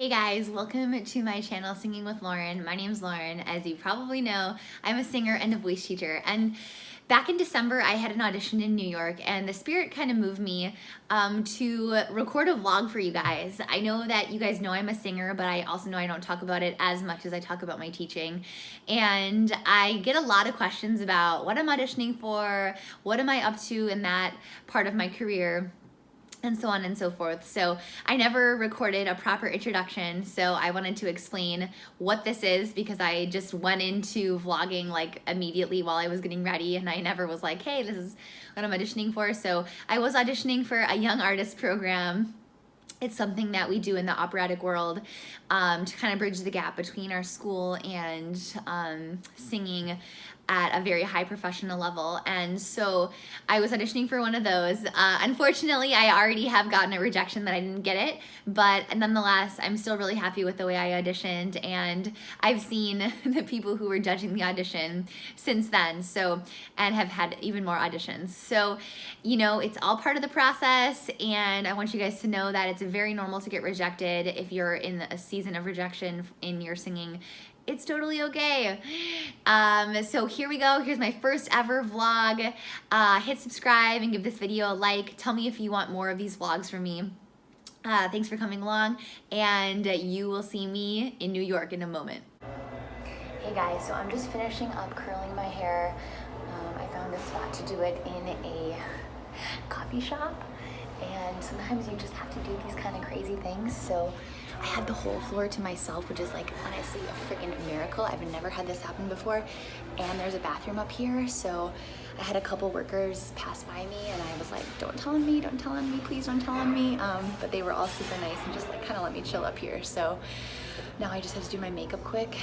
Hey guys, welcome to my channel Singing with Lauren. My name's Lauren. As you probably know, I'm a singer and a voice teacher. And back in December, I had an audition in New York, and the spirit kind of moved me to record a vlog for you guys. I know that you guys know I'm a singer, but I also know I don't talk about it as much as I talk about my teaching. And I get a lot of questions about what I'm auditioning for, what am I up to in that part of my career, and so on and so forth. So I never recorded a proper introduction, so I wanted to explain what this is because I just went into vlogging like immediately while I was getting ready, and I never was like, hey, this is what I'm auditioning for. So I was auditioning for a young artist program. It's something that we do in the operatic world to kind of bridge the gap between our school and singing at a very high professional level. And so I was auditioning for one of those. Unfortunately, I already have gotten a rejection that I didn't get it, but nonetheless, I'm still really happy with the way I auditioned, and I've seen the people who were judging the audition since then, and have had even more auditions. So, you know, it's all part of the process, and I want you guys to know that it's very normal to get rejected. If you're in a season of rejection in your singing, it's totally okay. So here we go. Here's my first ever vlog. Hit subscribe and give this video a like. Tell me if you want more of these vlogs from me. Thanks for coming along, and you will see me in New York in a moment. Hey guys, so I'm just finishing up curling my hair. I found a spot to do it in a coffee shop, and sometimes you just have to do these kind of crazy things. So I had the whole floor to myself, which is like honestly a freaking miracle. I've never had this happen before. And there's a bathroom up here, so I had a couple workers pass by me, and I was like, don't tell on me, please don't tell on me. But they were all super nice and just like kind of let me chill up here. So now I just have to do my makeup quick,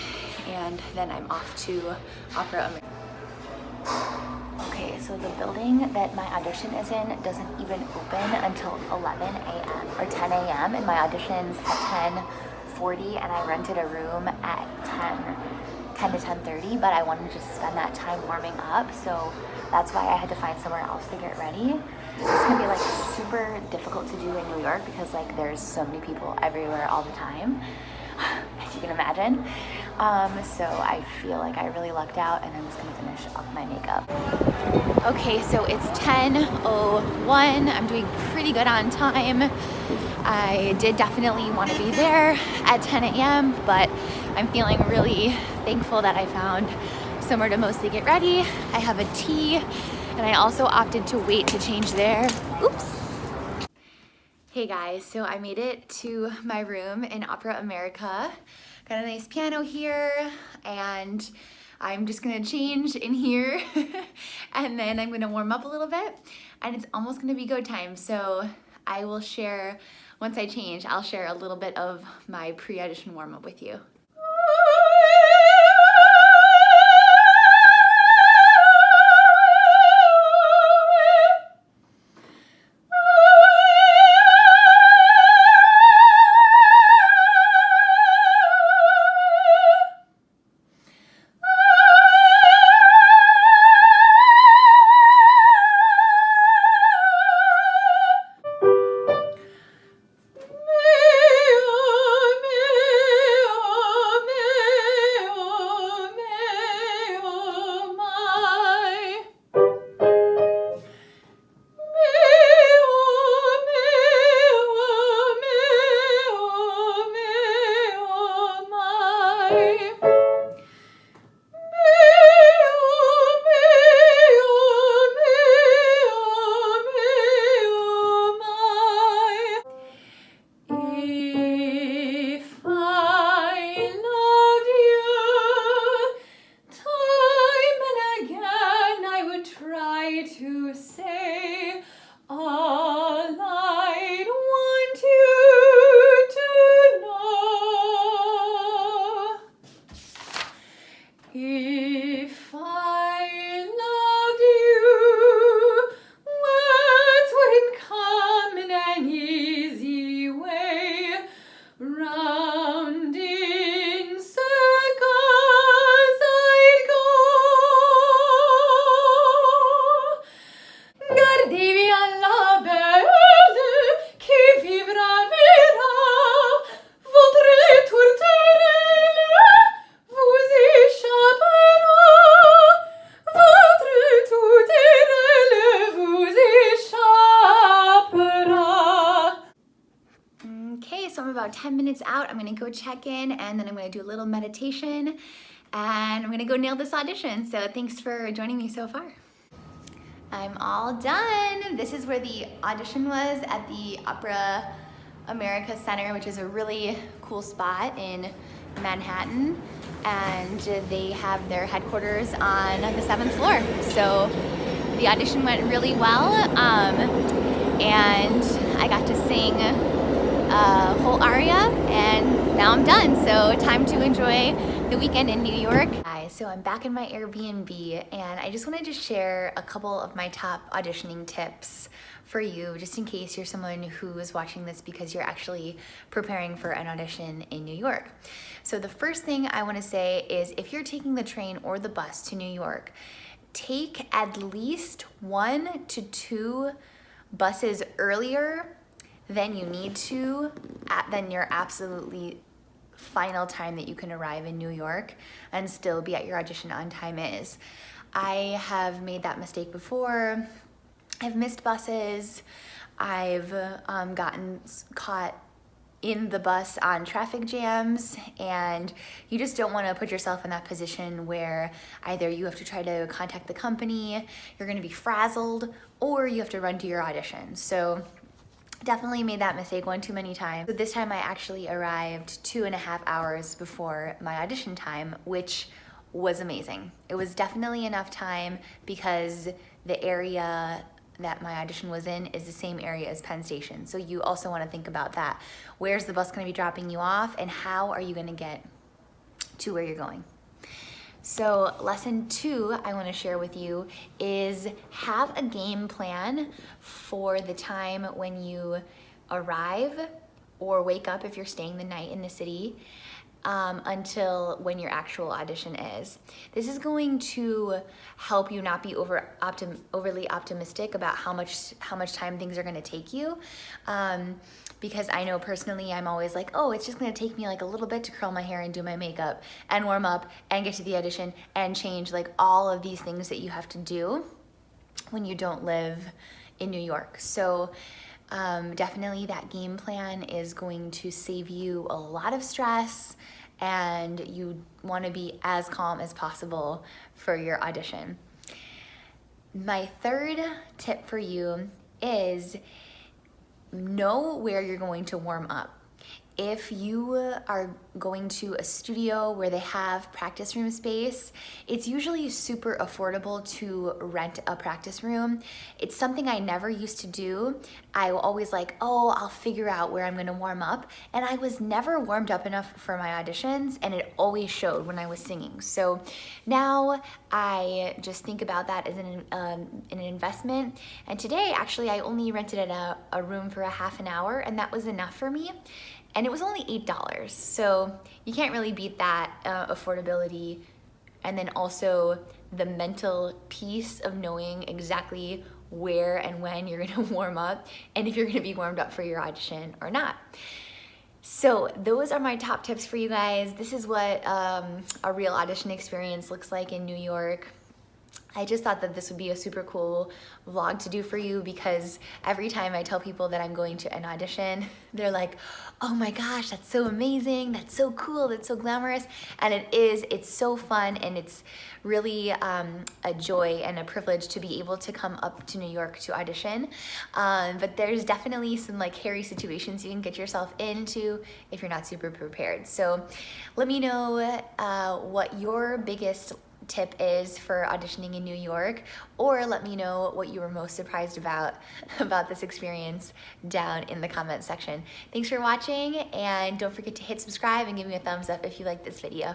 and then I'm off to Opera America. Okay, so the building that my audition is in doesn't even open until 11 a.m. or 10 a.m. and my audition's at 10:40, and I rented a room at 10 to 10:30, but I wanted to just spend that time warming up, so that's why I had to find somewhere else to get ready. It's gonna be like super difficult to do in New York because like there's so many people everywhere all the time, as you can imagine. So I feel like I really lucked out, and I'm just gonna finish up my makeup. Okay, so it's 10:01. I'm doing pretty good on time. I did definitely want to be there at 10 a.m., but I'm feeling really thankful that I found somewhere to mostly get ready. I have a tea, and I also opted to wait to change there. Oops. Hey guys, so I made it to my room in Opera America. Got a nice piano here, and I'm just gonna change in here and then I'm gonna warm up a little bit, and it's almost gonna be go time. So I will share, once I change, I'll share a little bit of my pre-audition warm up with you. 10 minutes out. I'm gonna go check in, and then I'm gonna do a little meditation, and I'm gonna go nail this audition. So thanks for joining me so far. I'm all done. This is where the audition was, at the Opera America Center, which is a really cool spot in Manhattan, and they have their headquarters on the 7th floor. So the audition went really well, and I got to sing a whole aria, and now I'm done. So time to enjoy the weekend in New York. Guys, so I'm back in my Airbnb, and I just wanted to share a couple of my top auditioning tips for you, just in case you're someone who is watching this because you're actually preparing for an audition in New York. So the first thing I want to say is, if you're taking the train or the bus to New York, take at least 1 to 2 buses earlier than you need to, than your absolutely final time that you can arrive in New York and still be at your audition on time is. I have made that mistake before. I've missed buses. I've gotten caught in the bus on traffic jams, and you just don't want to put yourself in that position where either you have to try to contact the company, you're going to be frazzled, or you have to run to your audition. So definitely made that mistake one too many times. So this time I actually arrived 2.5 hours before my audition time, which was amazing. It was definitely enough time because the area that my audition was in is the same area as Penn Station. So you also want to think about that. Where's the bus going to be dropping you off, and how are you going to get to where you're going? So lesson 2 I want to share with you is, have a game plan for the time when you arrive or wake up if you're staying the night in the city, until when your actual audition is. This is going to help you not be overly optimistic about how much time things are going to take you. Because I know personally, I'm always like, oh, it's just going to take me like a little bit to curl my hair and do my makeup and warm up and get to the audition and change, like all of these things that you have to do when you don't live in New York. So definitely that game plan is going to save you a lot of stress, and you want to be as calm as possible for your audition. My third tip for you is, know where you're going to warm up. If you are going to a studio where they have practice room space, it's usually super affordable to rent a practice room. It's something I never used to do. I always like, oh, I'll figure out where I'm gonna warm up. And I was never warmed up enough for my auditions, and it always showed when I was singing. So now I just think about that as an investment. And today, actually, I only rented a room for a half an hour, and that was enough for me. And it was only $8, so you can't really beat that affordability. And then also the mental peace of knowing exactly where and when you're gonna warm up, and if you're gonna be warmed up for your audition or not. So those are my top tips for you guys. This is what a real audition experience looks like in New York. I just thought that this would be a super cool vlog to do for you, because every time I tell people that I'm going to an audition, they're like, oh my gosh, that's so amazing, that's so cool, that's so glamorous. And it is, it's so fun, and it's really a joy and a privilege to be able to come up to New York to audition. But there's definitely some like hairy situations you can get yourself into if you're not super prepared. So let me know what your biggest tip is for auditioning in New York, or let me know what you were most surprised about this experience down in the comment section. Thanks for watching, and don't forget to hit subscribe and give me a thumbs up if you like this video.